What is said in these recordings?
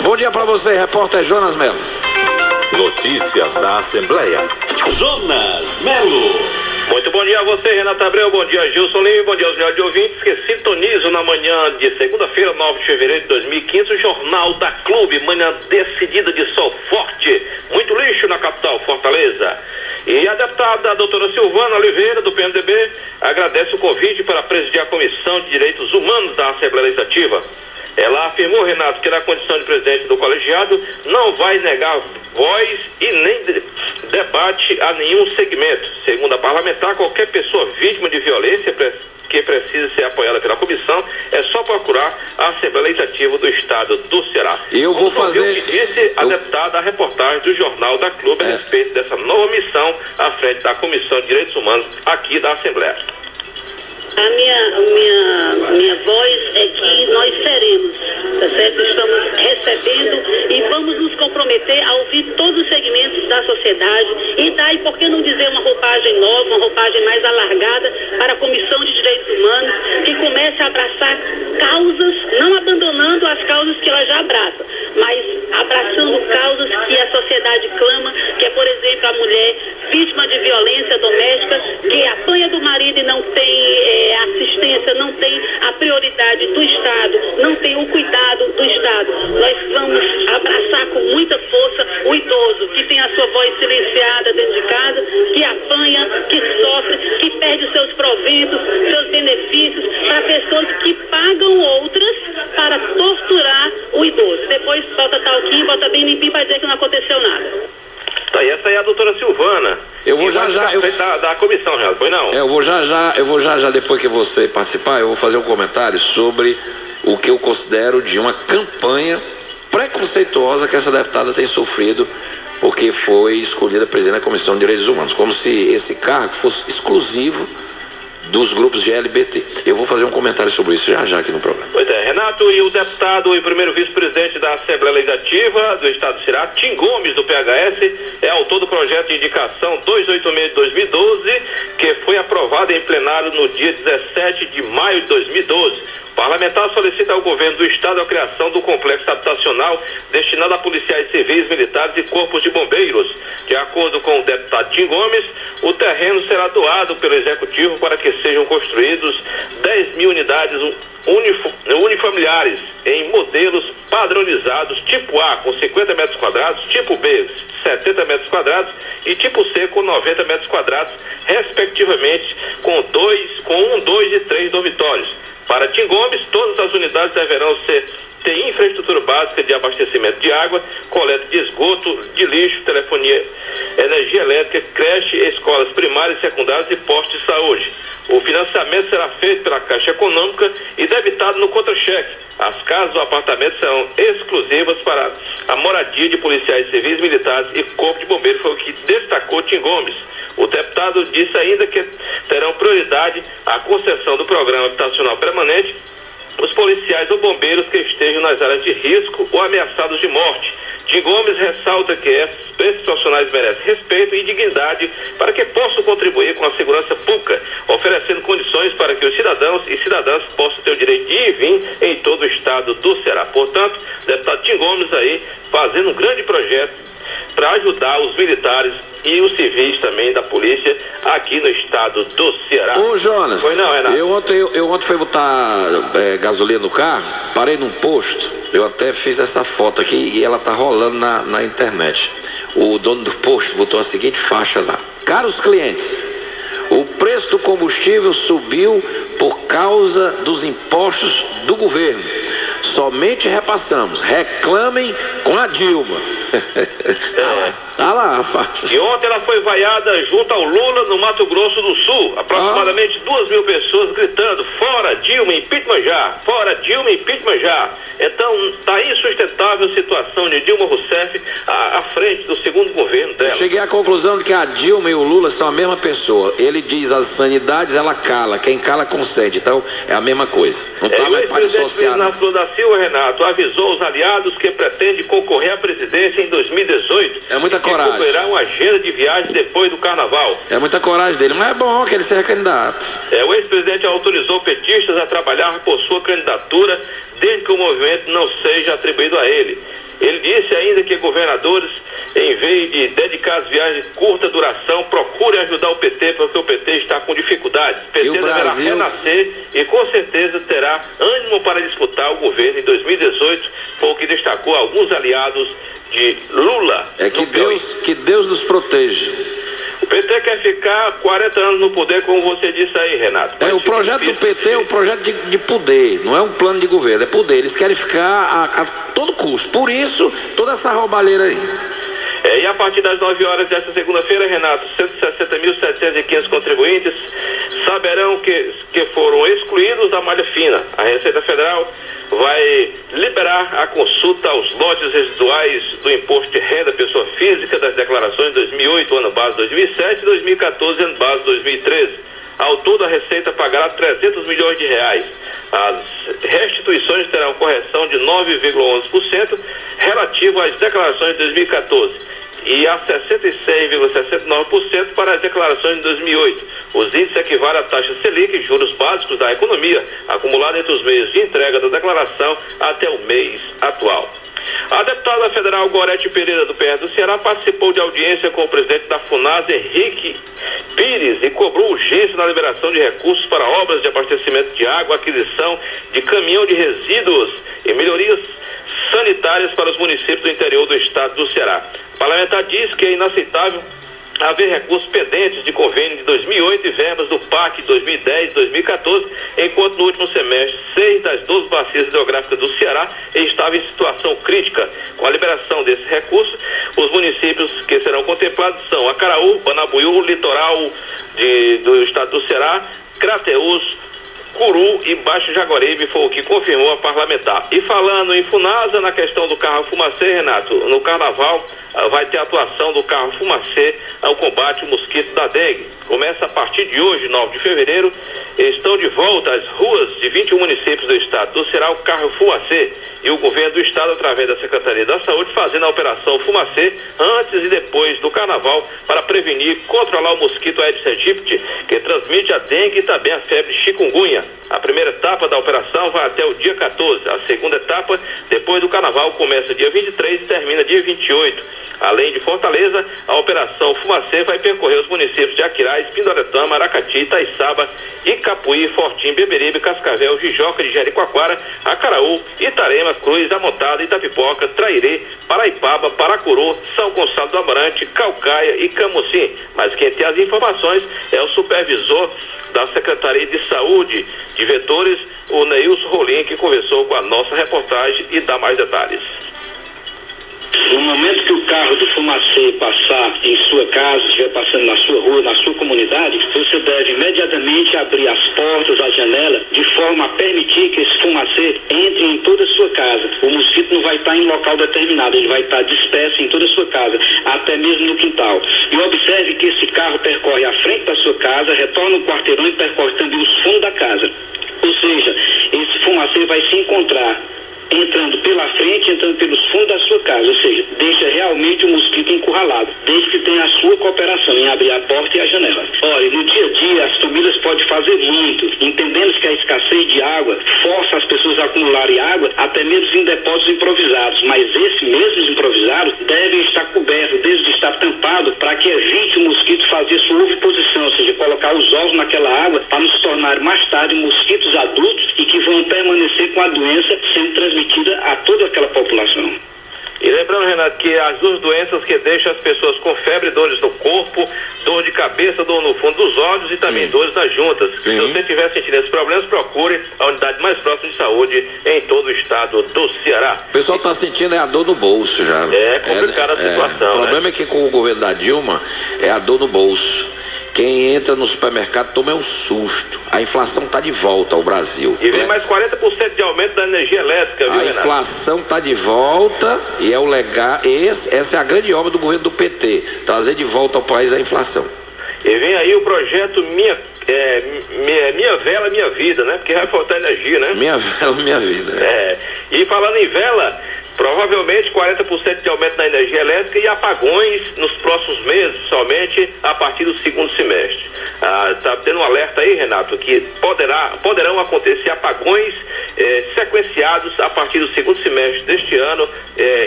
Bom dia para você, repórter Jonas Melo. Notícias da Assembleia. Jonas Melo. Muito bom dia a você, Renato Abreu, bom dia Gilson Lima, bom dia aos milhares de ouvintes que sintonizam na manhã de segunda-feira, 9 de fevereiro de 2015, o Jornal da Clube, manhã decidida de sol forte, muito lixo na capital, Fortaleza. E a deputada doutora Silvana Oliveira, do PMDB, agradece o convite para presidir a Comissão de Direitos Humanos da Assembleia Legislativa. Ela afirmou, Renato, que na condição de presidente do colegiado não vai negar voz e nem debate a nenhum segmento. Segundo a parlamentar, qualquer pessoa vítima de violência que precisa ser apoiada pela comissão é só procurar a Assembleia Legislativa do Estado do Ceará. Eu vou fazer... O que disse a deputada, a reportagem do Jornal da Clube a respeito dessa nova missão à frente da Comissão de Direitos Humanos aqui da Assembleia. A minha voz é que nós seremos, tá certo? Estamos recebendo e vamos nos comprometer a ouvir todos os segmentos da sociedade e daí, por que não dizer uma roupagem nova, uma roupagem mais alargada para a Comissão de Direitos Humanos, que comece a abraçar causas, não abandonando as causas que ela já abraça, mas abraçando causas que a sociedade clama, que é, por exemplo, a mulher vítima de violência doméstica, que apanha do marido e não tem assistência, não tem a prioridade do Estado, não tem o cuidado do Estado. Nós vamos abraçar com muita força o idoso, que tem a sua voz silenciada dentro de casa, que apanha, que sofre, que perde os seus proventos, seus benefícios, para pessoas que pagam outras para torturar o idoso. Depois bota talquinho, bota bem limpinho para dizer que não aconteceu nada. Tá, e essa aí é a doutora Silvana. Eu vou já da comissão, Renato, foi não? Eu vou já, depois que você participar, eu vou fazer um comentário sobre o que eu considero de uma campanha preconceituosa que essa deputada tem sofrido, porque foi escolhida presidente da Comissão de Direitos Humanos, como se esse cargo fosse exclusivo dos grupos de LGBT. Eu vou fazer um comentário sobre isso já aqui no programa. Pois é, Renato, e o deputado e primeiro vice-presidente da Assembleia Legislativa do Estado do Ceará, Tim Gomes, do PHS, é autor do projeto de indicação 286 de 2012, que foi aprovado em plenário no dia 17 de maio de 2012. O parlamentar solicita ao governo do Estado a criação do complexo habitacional destinado a policiais civis, militares e corpos de bombeiros. De acordo com o deputado Tim Gomes, o terreno será doado pelo Executivo para que sejam construídos 10 mil unidades unifamiliares em modelos padronizados, tipo A com 50 metros quadrados, tipo B 70 metros quadrados e tipo C com 90 metros quadrados, respectivamente, com 1, 2 e 3 dormitórios. Para Tim Gomes, todas as unidades deverão ter infraestrutura básica de abastecimento de água, coleta de esgoto, de lixo, telefonia, energia elétrica, creche, escolas primárias e secundárias e postos de saúde. O financiamento será feito pela Caixa Econômica e debitado no contra-cheque. As casas ou apartamentos serão exclusivas para a moradia de policiais civis, militares e corpo de bombeiros, foi o que destacou Tim Gomes. O deputado disse ainda que terão prioridade a concessão do programa habitacional permanente os policiais ou bombeiros que estejam nas áreas de risco ou ameaçados de morte. Tim Gomes ressalta que esses profissionais merecem respeito e dignidade para que possam contribuir com a segurança pública, oferecendo condições para que os cidadãos e cidadãs possam ter o direito de ir e vir em todo o estado do Ceará. Portanto, o deputado Tim Gomes aí fazendo um grande projeto para ajudar os militares e os civis também da polícia aqui no estado do Ceará. Ô Jonas, pois não, Renato? eu ontem fui botar gasolina no carro, parei num posto, eu até fiz essa foto aqui e ela tá rolando na internet. O dono do posto botou a seguinte faixa lá: caros clientes, o preço do combustível subiu por causa dos impostos do governo. Somente repassamos. Reclamem com a Dilma. Tá lá a faixa. E ontem ela foi vaiada junto ao Lula no Mato Grosso do Sul. Aproximadamente 2.000 pessoas gritando: fora Dilma, impeachment já! Fora Dilma, impeachment já! Então tá insustentável a situação de Dilma Rousseff à frente do segundo governo dela. Eu cheguei à conclusão de que a Dilma e o Lula são a mesma pessoa. Ele diz as sanidades, ela cala. Quem cala consente. Então é a mesma coisa. Não tá mais para dissociar. O presidente da Silva, Renato, avisou os aliados que pretende concorrer à presidência em 2018. É muita coragem. Que cumprirá uma agenda de viagem depois do carnaval. É muita coragem dele, mas é bom que ele seja candidato. O ex-presidente autorizou petistas a trabalhar por sua candidatura desde que o movimento não seja atribuído a ele. Ele disse ainda que governadores, em vez de dedicar as viagens de curta duração, procurem ajudar o PT, porque o PT está com dificuldades. O PT deverá renascer e com certeza terá ânimo para disputar o governo em 2018, foi o que destacou alguns aliados de Lula. Que Deus nos proteja. O PT quer ficar 40 anos no poder, como você disse aí, Renato. O projeto do PT é um projeto de poder, não é um plano de governo, é poder. Eles querem ficar a todo custo. Por isso, toda essa roubalheira aí. E a partir das 9 horas desta segunda-feira, Renato, 160.715 contribuintes saberão que foram excluídos da malha fina. A Receita Federal vai liberar a consulta aos lotes residuais do imposto de renda pessoa física das declarações de 2008, ano base 2007 e 2014, ano base 2013. Ao todo, a Receita pagará 300 milhões de reais. As restituições terão correção de 9,11% relativo às declarações de 2014 e a 66,69% para as declarações de 2008. Os índices equivalem à taxa Selic, juros básicos da economia, acumulada entre os meses de entrega da declaração até o mês atual. A deputada federal Gorete Pereira, do PR do Ceará, participou de audiência com o presidente da FUNASA, Henrique Pires, e cobrou urgência na liberação de recursos para obras de abastecimento de água, aquisição de caminhão de resíduos e melhorias sanitárias para os municípios do interior do estado do Ceará. O parlamentar diz que é inaceitável haver recursos pendentes de convênio de 2008 e verbas do PAC 2010 e 2014, enquanto no último semestre 6 das 12 bacias hidrográficas do Ceará estavam em situação crítica. Com a liberação desses recursos, os municípios que serão contemplados são Acaraú, Banabuiú, litoral do estado do Ceará, Crateús, Curu e Baixo Jaguaribe, foi o que confirmou a parlamentar. E falando em FUNASA, na questão do carro fumacê, Renato, no carnaval vai ter atuação do carro fumacê ao combate ao mosquito da dengue. Começa a partir de hoje, 9 de fevereiro, estão de volta às ruas de 21 municípios do estado do Ceará o carro fumacê, e o governo do estado, através da Secretaria da Saúde, fazendo a operação fumacê antes e depois do carnaval para prevenir e controlar o mosquito Aedes aegypti, que transmite a dengue e também a febre chikungunya. A primeira etapa da operação vai até o dia 14. A segunda etapa, depois do carnaval, começa dia 23 e termina dia 28. Além de Fortaleza, a operação Fumacê vai percorrer os municípios de Aquiraz, Pindoretama, Aracati, Itaiçaba, Icapuí, Fortim, Beberibe, Cascavel, Jijoca de Jericoacoara, Acaraú, Itarema, Cruz, Amontada, Itapipoca, Trairê, Paraipaba, Paracuru, São Gonçalo do Amarante, Calcaia e Camocim. Mas quem tem as informações é o supervisor da Secretaria de Saúde de Vetores, o Neilson Rolim, que conversou com a nossa reportagem e dá mais detalhes. No momento que o carro do fumacê passar em sua casa, estiver passando na sua rua, na sua comunidade, você deve imediatamente abrir as portas, a janela, de forma a permitir que esse fumacê entre em toda a sua casa. O mosquito não vai estar em local determinado, ele vai estar disperso em toda a sua casa, até mesmo no quintal. E observe que esse carro percorre a frente da sua casa, retorna o quarteirão e percorre também os fundos da casa. Ou seja, esse fumacê vai se encontrar entrando pela frente, entrando pelos fundos da sua casa, ou seja, deixa realmente o mosquito encurralado, desde que tenha a sua cooperação em abrir a porta e a janela. Olha, no dia a dia as famílias podem fazer muito, entendendo que a escassez de água força as pessoas a acumularem água, até mesmo em depósitos improvisados, mas esses mesmos improvisados devem estar cobertos, desde estar tampado, para que evite o mosquito fazer sua oviposição, ou seja, colocar os ovos naquela água para não se tornar mais tarde mosquitos adultos e que vão permanecer com a doença sendo transmitida a toda aquela população. E lembrando, Renato, que as duas doenças que deixam as pessoas com febre, dores no corpo, dor de cabeça, dor no fundo dos olhos e também dores nas juntas. Se você estiver sentindo esses problemas, procure a unidade mais próxima de saúde em todo o estado do Ceará. O pessoal está sentindo a dor no bolso já. É complicada a situação. O problema é que com o governo da Dilma é a dor no bolso. Quem entra no supermercado toma um susto. A inflação está de volta ao Brasil. E vem mais 40% de aumento da energia elétrica, viu, Renato? A inflação está de volta e é o legal. Essa é a grande obra do governo do PT, trazer de volta ao país a inflação. E vem aí o projeto Minha Vela, Minha Vida, né? Porque vai faltar energia, né? Minha Vela, Minha Vida. E falando em vela, provavelmente possivelmente 40% de aumento na energia elétrica e apagões nos próximos meses, somente a partir do segundo semestre. Está tendo um alerta aí, Renato, que poderão acontecer apagões sequenciados a partir do segundo semestre deste ano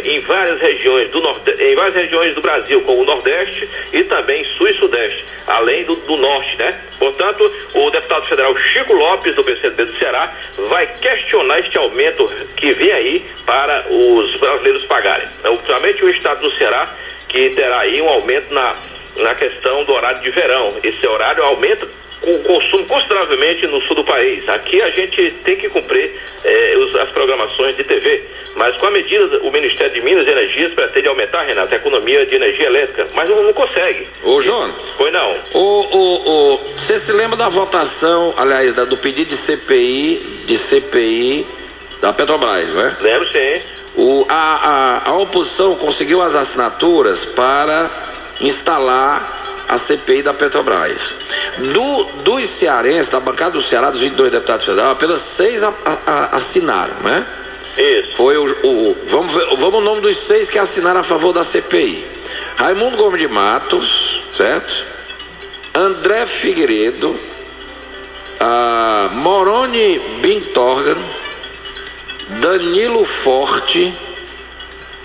em várias regiões do Brasil, como o Nordeste e também Sul e Sudeste, além do Norte, né? Portanto, o deputado federal Chico Lopes, do PCdoB do Ceará, vai questionar este aumento que vem aí para os brasileiros pagarem. Principalmente o estado do Ceará, que terá aí um aumento na questão do horário de verão. Esse horário aumenta o consumo consideravelmente no sul do país. Aqui a gente tem que cumprir as programações de TV, mas com a medida, o Ministério de Minas e Energias pretende aumentar, Renato, a economia de energia elétrica, mas não consegue. Ô, João. Foi não. Você se lembra da votação, aliás, do pedido de CPI da Petrobras, não é? Lembro, sim. A oposição conseguiu as assinaturas para instalar a CPI da Petrobras. Dos cearenses, da bancada do Ceará, dos 22 deputados federais, apenas 6 assinaram, né? Isso. Foi vamos o nome dos 6 que assinaram a favor da CPI. Raimundo Gomes de Matos, certo? André Figueiredo, Moroni Bintorgan, Danilo Forte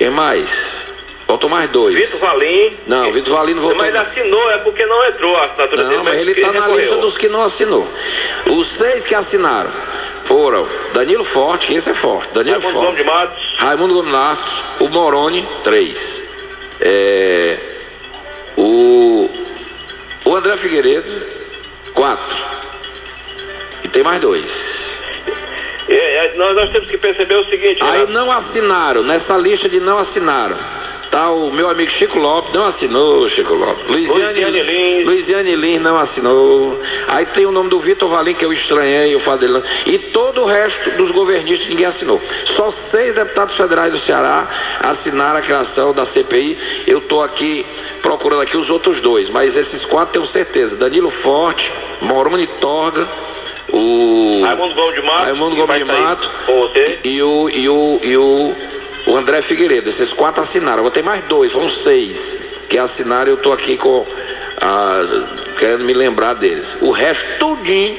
e mais. Faltam mais 2. Vitor Valim. Não, Vitor Valim não votou. Mas ele assinou, é porque não entrou a assinatura dele. Não, mas ele está na lista dos que não assinou. Os 6 que assinaram foram Danilo Forte, que esse é forte. Danilo Raimundo Forte. Gomes de Matos. Raimundo Gomes de Matos. O Moroni, 3. O André Figueiredo, 4. E tem mais 2. Nós temos que perceber o seguinte. Aí Renato. não assinaram, nessa lista de não assinaram. Tá o meu amigo Chico Lopes, não assinou, Chico Lopes. Luiziane Lins não assinou. Aí tem o nome do Vitor Valim, que eu estranhei, o fato dele não. E todo o resto dos governistas ninguém assinou. Só 6 deputados federais do Ceará assinaram a criação da CPI. Eu estou aqui procurando aqui os outros 2, mas esses 4 tenho certeza. Danilo Forte, Moroni Torga, o Raimundo Gomes de Matos e o André Figueiredo. Esses 4 assinaram. Vou ter mais 2, foram 6 que assinaram. Eu estou aqui querendo me lembrar deles. O resto tudinho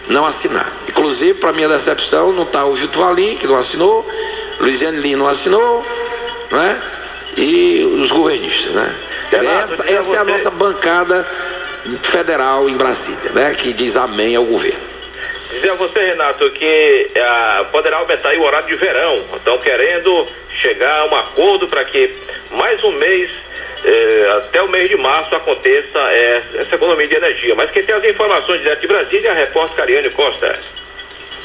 não assinaram. Inclusive, para minha decepção, não está o Vitor Valim, que não assinou, Luiziane Lins não assinou, né? E os governistas, né? Essa é a nossa bancada federal em Brasília, né? Que diz amém ao governo. Dizer a você, Renato, que poderá aumentar aí o horário de verão. Estão querendo chegar a um acordo para que mais um mês, até o mês de março, aconteça essa economia de energia. Mas quem tem as informações direto de Brasília é a repórter Cariane Costa.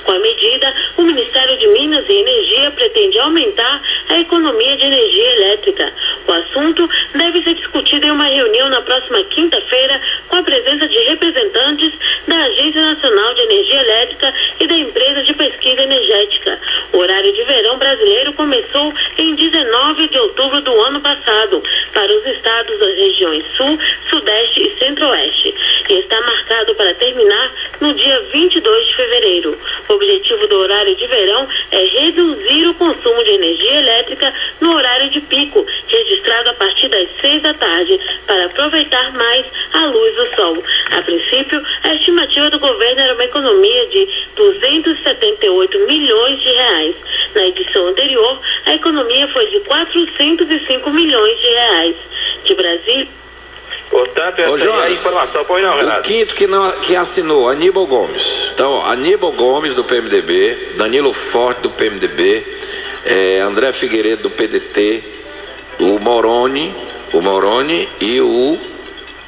Com a medida, o Ministério de Minas e Energia pretende aumentar a economia de energia elétrica. O assunto deve ser discutido em uma reunião na próxima quinta-feira com a presença de representantes da Agência Nacional de Energia Elétrica e da Empresa de Pesquisa Energética. O horário de verão brasileiro começou em 19 de outubro do ano passado para os estados das regiões Sul, Sudeste e Centro-Oeste e está marcado para terminar no dia 22 de fevereiro. O objetivo do horário de verão é reduzir o consumo de energia elétrica no horário de pico, registrado a partir das 6 da tarde, para aproveitar mais a luz do sol. A princípio, a estimativa do governo era uma economia de 278 milhões de reais. Na edição anterior, a economia foi de 405 milhões de reais. De Brasília. Portanto, essa é a informação. Pois não, Renato. O quinto que assinou, Aníbal Gomes. Então, Aníbal Gomes, do PMDB, Danilo Forte, do PMDB, André Figueiredo, do PDT, o Moroni e o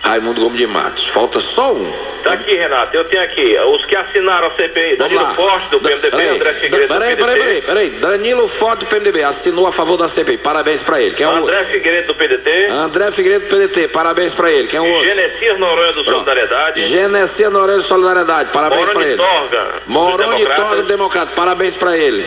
Raimundo Gomes de Matos. Falta só um. Tá aqui, Renato, eu tenho aqui os que assinaram a CPI. Danilo Forte, do PMDB, André Figueiredo, do PDT. Peraí. Danilo Forte, do PMDB, assinou a favor da CPI. Parabéns pra ele. Quem é o André Figueiredo, do PDT. André Figueiredo, do PDT. Parabéns pra ele. Quem é o outro? Genesias Noronha, do Solidariedade. Genesias Noronha, do Solidariedade. Parabéns pra ele. Moroni Torga, do Democrata. Parabéns pra ele.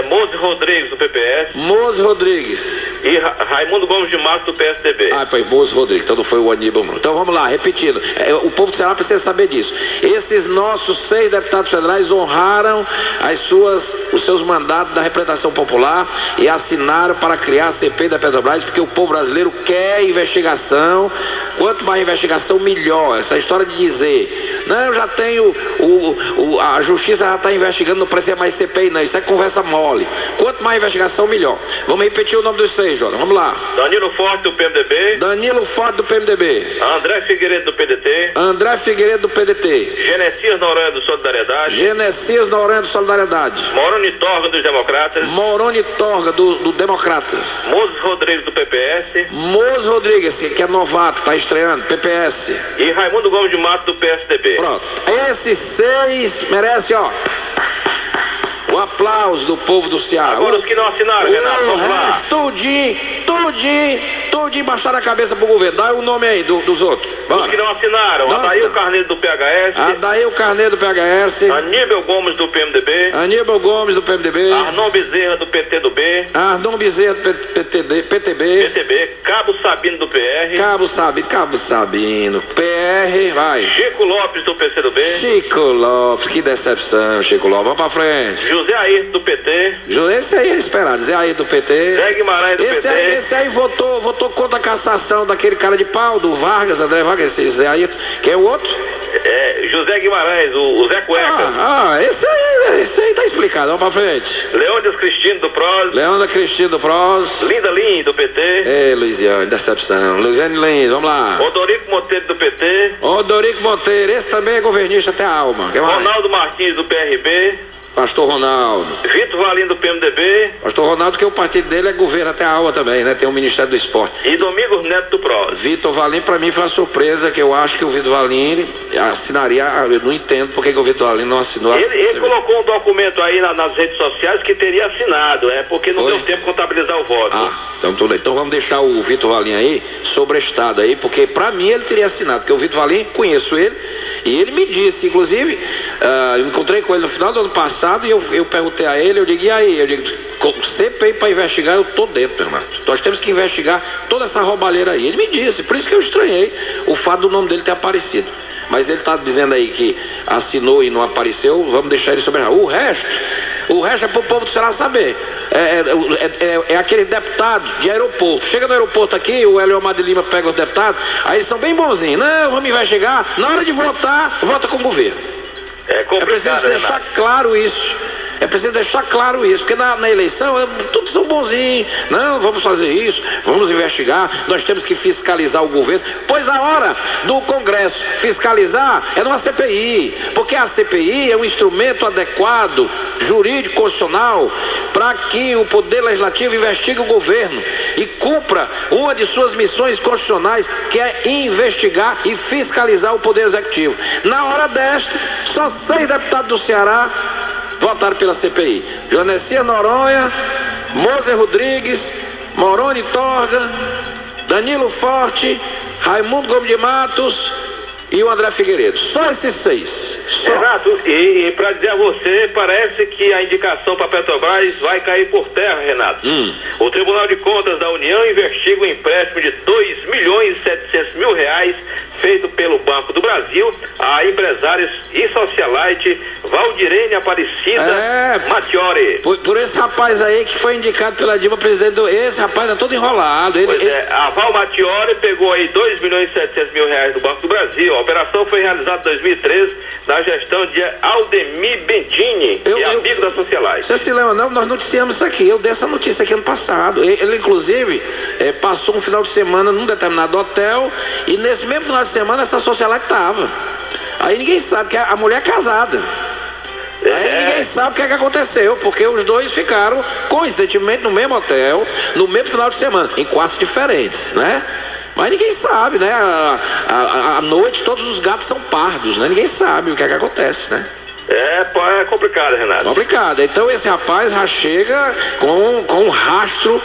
Mose Rodrigues, do PPS. Mose Rodrigues. E Raimundo Gomes de Matos, do PSDB. Mose Rodrigues. Então não foi o Aníbal. Então vamos lá, repetindo. O povo do Ceará precisa saber saber disso. Esses nossos 6 deputados federais honraram os seus mandatos da representação popular e assinaram para criar a CPI da Petrobras, porque o povo brasileiro quer investigação. Quanto mais investigação, melhor. Essa história de dizer, não, eu já tenho, a justiça já está investigando, não precisa mais CPI, não. Isso é conversa mole. Quanto mais investigação, melhor. Vamos repetir o nome dos 6, Jota. Vamos lá. Danilo Forte, do PMDB. Danilo Forte, do PMDB. André Figueiredo, do PDT. André Figueiredo, do PDT. Genesias Noronha, do Solidariedade. Genesias Noronha, do Solidariedade. Moroni Torga, dos Democratas. Moroni Torga, do Democratas. Moses Rodrigues, do PPS. Moses Rodrigues, que é novato, está estreando, PPS. E Raimundo Gomes de Mato, do PSDB. Pronto. Esses 6 merecem, ó, o aplauso do povo do Ceará. Agora os que não assinaram, Renato, vamos lá. Tudinho baixaram a cabeça pro governo. Dá o nome aí dos outros. Bora. Os que não assinaram, Adair Carneiro, do PHS. Adair Carneiro, do PHS. Aníbal Gomes, do PMDB. Aníbal Gomes, do PMDB. Arnon Bezerra, do PT do B. Arnon Bezerra, do PTB. Cabo Sabino, do PR. Cabo Sabino. PR, vai. Chico Lopes, do PCdoB. Chico Lopes, que decepção, Chico Lopes. Vamos pra frente. José Ayrton, do PT. Esse aí é esperado, Zé Ayrton, do PT. Zé Guimarães, do PT. Esse aí votou contra a cassação daquele cara de pau, do Vargas, André Vargas, esse Zé Ayrton. Quem é o outro? José Guimarães, o Zé Cueca. Esse aí tá explicado, vamos pra frente. Leônidas Cristino, do PROS. Linda Lins, do PT. Luiziane, decepção. Luiziane Lins, vamos lá. Odorico Monteiro, do PT. Odorico Monteiro, esse também é governista até a alma. Ronaldo Martins, do PRB. Pastor Ronaldo. Vitor Valim, do PMDB. Pastor Ronaldo, que o partido dele é governo até a alma também, né? Tem o Ministério do Esporte. E Domingos Neto, do PROS. Vitor Valim, pra mim, foi uma surpresa, que eu acho que o Vitor Valim assinaria. Eu não entendo porque que o Vitor Valim não assinou. Ele colocou um documento aí nas redes sociais que teria assinado, porque não deu tempo de contabilizar o voto. Então tudo bem. Então vamos deixar o Vitor Valim aí sobrestado aí, porque pra mim ele teria assinado, porque o Vitor Valim, conheço ele, e ele me disse, inclusive, eu encontrei com ele no final do ano passado, e eu perguntei a ele, eu digo, e aí? Eu digo, CPI para investigar, eu tô dentro, Renato. Nós temos que investigar toda essa roubalheira aí. Ele me disse, por isso que eu estranhei o fato do nome dele ter aparecido. Mas ele está dizendo aí que assinou e não apareceu, vamos deixar ele sobre o resto é para o povo do Ceará saber. É aquele deputado de aeroporto. Chega no aeroporto aqui, o Eliomar de Lima pega os deputados, aí eles são bem bonzinhos. Não, vamos investigar. Na hora de votar, vota com o governo. É preciso deixar claro isso. Porque na eleição todos são bonzinhos. Não, vamos fazer isso, vamos investigar, nós temos que fiscalizar o governo. Pois a hora do Congresso fiscalizar é numa CPI, porque a CPI é um instrumento adequado, jurídico, constitucional, para que o Poder Legislativo investigue o governo e cumpra uma de suas missões constitucionais, que é investigar e fiscalizar o Poder Executivo. Na hora desta, só 6 deputados do Ceará votaram pela CPI. Genesias Noronha, Moses Rodrigues, Moroni Torga, Danilo Forte, Raimundo Gomes de Matos e o André Figueiredo. Só esses 6. Renato, e para dizer a você, parece que a indicação para Petrobras vai cair por terra, Renato. O Tribunal de Contas da União investiga o empréstimo de R$2.700.000 feito pelo Banco do Brasil a empresários e socialite Valdirene Aparecida Mattiori. Por esse rapaz aí que foi indicado pela Dilma, presidente, esse rapaz tá todo enrolado. A Val Mattiori pegou aí R$2.700.000 do Banco do Brasil. A operação foi realizada em 2013 na gestão de Aldemir Bendini, amigo da socialite. Você se lembra, não? Nós noticiamos isso aqui. Eu dei essa notícia aqui ano passado. Ele inclusive, passou um final de semana num determinado hotel, e nesse mesmo final de semana essa socialite estava. Aí ninguém sabe que a mulher é casada. Aí ninguém sabe o que aconteceu, porque os dois ficaram, coincidentemente, no mesmo hotel, no mesmo final de semana, em quartos diferentes, né? Mas ninguém sabe, né? À noite todos os gatos são pardos, né? Ninguém sabe o que acontece, né? É complicado, Renato. Complicado. Então esse rapaz já chega com um rastro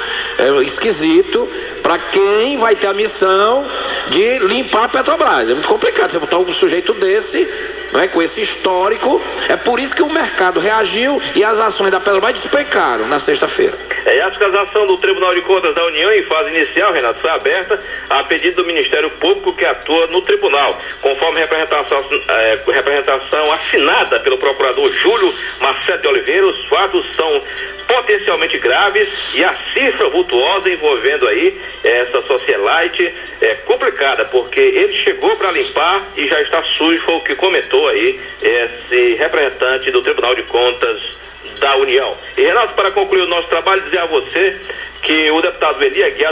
esquisito para quem vai ter a missão de limpar a Petrobras. É muito complicado você botar um sujeito desse, não é, com esse histórico. É por isso que o mercado reagiu e as ações da Petrobras despencaram na sexta-feira. E a fiscalização do Tribunal de Contas da União em fase inicial, Renato, foi aberta a pedido do Ministério Público que atua no tribunal, conforme representação assinada pelo procurador Júlio Marcelo de Oliveira. Os fatos são potencialmente graves e a cifra vultuosa envolvendo aí essa socialite é complicada, porque ele chegou para limpar e já está sujo, foi o que comentou aí esse representante do Tribunal de Contas da União. E, Renato, para concluir o nosso trabalho, dizer a você que o deputado Eli Aguiar